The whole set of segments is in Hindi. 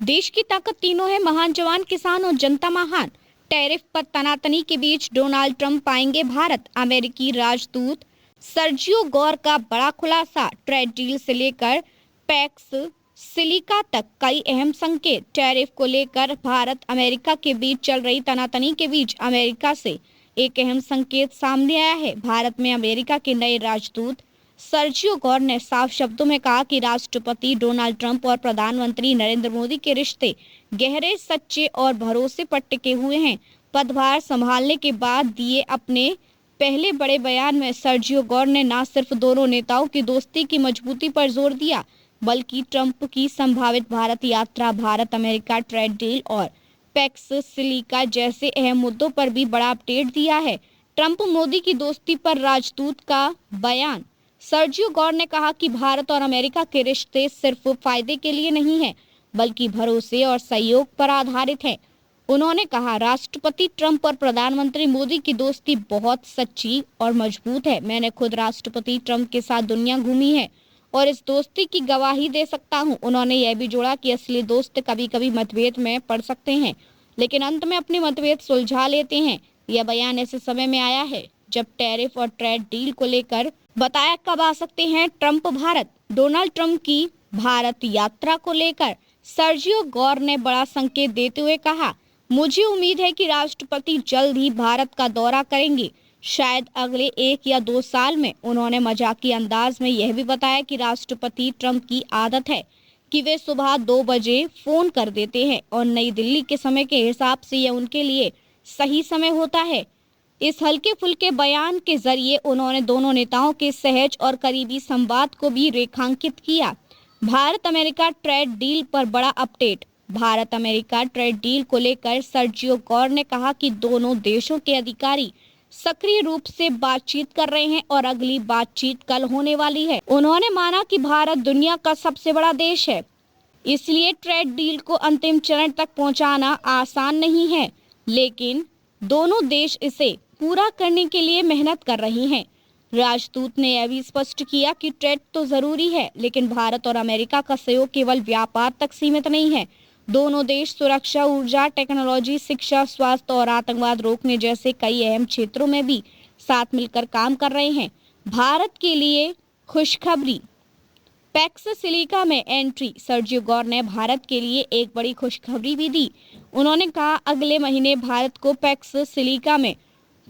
देश की ताकत तीनों है, महान जवान, किसान और जनता महान। टैरिफ पर तनातनी के बीच डोनाल्ड ट्रंप आएंगे भारत। अमेरिकी राजदूत सर्जियो गौर का बड़ा खुलासा। ट्रेड डील से लेकर पैक्स सिलिका तक कई अहम संकेत। टैरिफ को लेकर भारत अमेरिका के बीच चल रही तनातनी के बीच अमेरिका से एक अहम संकेत सामने आया है। भारत में अमेरिका के नए राजदूत सर्जियो गौर ने साफ शब्दों में कहा कि राष्ट्रपति डोनाल्ड ट्रंप और प्रधानमंत्री नरेंद्र मोदी के रिश्ते गहरे, सच्चे और भरोसे पर टिके हुए हैं। पदभार संभालने के बाद दिए अपने पहले बड़े बयान में सर्जियो गौर ने न सिर्फ दोनों नेताओं की दोस्ती की मजबूती पर जोर दिया, बल्कि ट्रंप की संभावित भारत यात्रा, भारत अमेरिका ट्रेड डील और पैक्स सिलिका जैसे अहम मुद्दों पर भी बड़ा अपडेट दिया है। ट्रंप मोदी की दोस्ती पर राजदूत का बयान। सर्जियो गौर ने कहा कि भारत और अमेरिका के रिश्ते सिर्फ फायदे के लिए नहीं हैं, बल्कि भरोसे और सहयोग पर आधारित हैं। उन्होंने कहा, राष्ट्रपति ट्रंप और प्रधानमंत्री मोदी की दोस्ती बहुत सच्ची और मजबूत है। मैंने खुद राष्ट्रपति ट्रंप के साथ दुनिया घूमी है और इस दोस्ती की गवाही दे सकता हूं। उन्होंने यह भी जोड़ा कि असली दोस्त कभी कभी मतभेद में पड़ सकते हैं, लेकिन अंत में अपने मतभेद सुलझा लेते हैं। यह बयान ऐसे समय में आया है जब टैरिफ और ट्रेड डील को लेकर बताया कब आ सकते हैं ट्रंप भारत। डोनाल्ड ट्रंप की भारत यात्रा को लेकर सर्जियो गौर ने बड़ा संकेत देते हुए कहा, मुझे उम्मीद है कि राष्ट्रपति जल्द ही भारत का दौरा करेंगे, शायद अगले 1 या 2 साल में। उन्होंने मजाकी अंदाज में यह भी बताया कि राष्ट्रपति ट्रंप की आदत है कि वे सुबह 2 बजे फोन कर देते हैं और नई दिल्ली के समय के हिसाब से यह उनके लिए सही समय होता है। इस हल्के फुल्के बयान के जरिए उन्होंने दोनों नेताओं के सहज और करीबी संवाद को भी रेखांकित किया। भारत अमेरिका ट्रेड डील पर बड़ा update. Bharat America trade deal को लेकर सर्जियो गौर ने कहा कि दोनों देशों के अधिकारी सक्रिय रूप से बातचीत कर रहे हैं और अगली बातचीत कल होने वाली है। उन्होंने माना कि भारत दुनिया का सबसे बड़ा देश है, इसलिए ट्रेड डील को अंतिम चरण तक पहुंचाना आसान नहीं है, लेकिन दोनों देश इसे पूरा करने के लिए मेहनत कर रहे हैं। राजदूत ने यह भी स्पष्ट किया कि ट्रेड तो जरूरी है, लेकिन भारत और अमेरिका का सहयोग केवल व्यापार तक सीमित नहीं है। दोनों देश सुरक्षा, ऊर्जा, टेक्नोलॉजी, शिक्षा, स्वास्थ्य और आतंकवाद रोकने जैसे कई अहम क्षेत्रों में भी साथ मिलकर काम कर रहे हैं। भारत के लिए खुशखबरी, पैक्स सिलिका में एंट्री। सर्जियो गौर ने भारत के लिए एक बड़ी खुशखबरी भी दी। उन्होंने कहा, अगले महीने भारत को पैक्स सिलिका में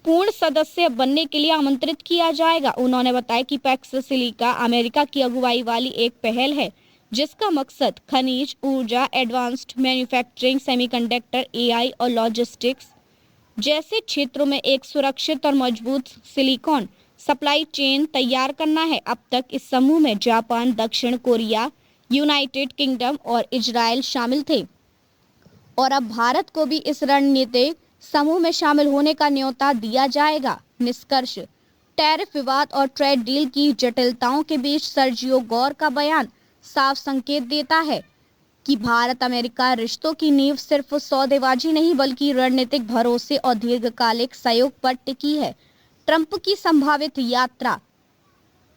पूर्ण सदस्य बनने के लिए आमंत्रित किया जाएगा। उन्होंने बताया कि पैक्स सिलिका अमेरिका की अगुवाई वाली एक पहल है, जिसका मकसद खनिज, ऊर्जा, एडवांस्ड मैन्युफैक्चरिंग, सेमीकंडक्टर, एआई और लॉजिस्टिक्स जैसे क्षेत्रों में एक सुरक्षित और मजबूत सिलिकॉन सप्लाई चेन तैयार करना है। अब तक इस समूह में जापान, दक्षिण कोरिया, यूनाइटेड किंगडम और इजराइल शामिल थे और अब भारत को भी इस रणनीतिक समूह में शामिल होने का न्योता दिया जाएगा। निष्कर्ष, टैरिफ विवाद और ट्रेड डील की जटिलताओं के बीच सर्जियो गौर का बयान साफ संकेत देता है कि भारत अमेरिका रिश्तों की नींव सिर्फ सौदेबाजी नहीं, बल्कि रणनीतिक भरोसे और दीर्घकालिक सहयोग पर टिकी है। ट्रंप की संभावित यात्रा,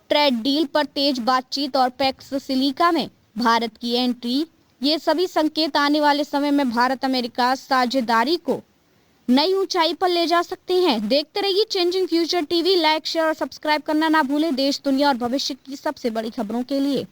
ट्रेड डील पर तेज बातचीत और पैक्स सिलिका में भारत की एंट्री, ये सभी संकेत आने वाले समय में भारत अमेरिका साझेदारी को नई ऊंचाई पर ले जा सकते हैं। देखते रहिए changing future TV. Like, share और सब्सक्राइब करना ना भूलें देश, दुनिया और भविष्य की सबसे बड़ी खबरों के लिए।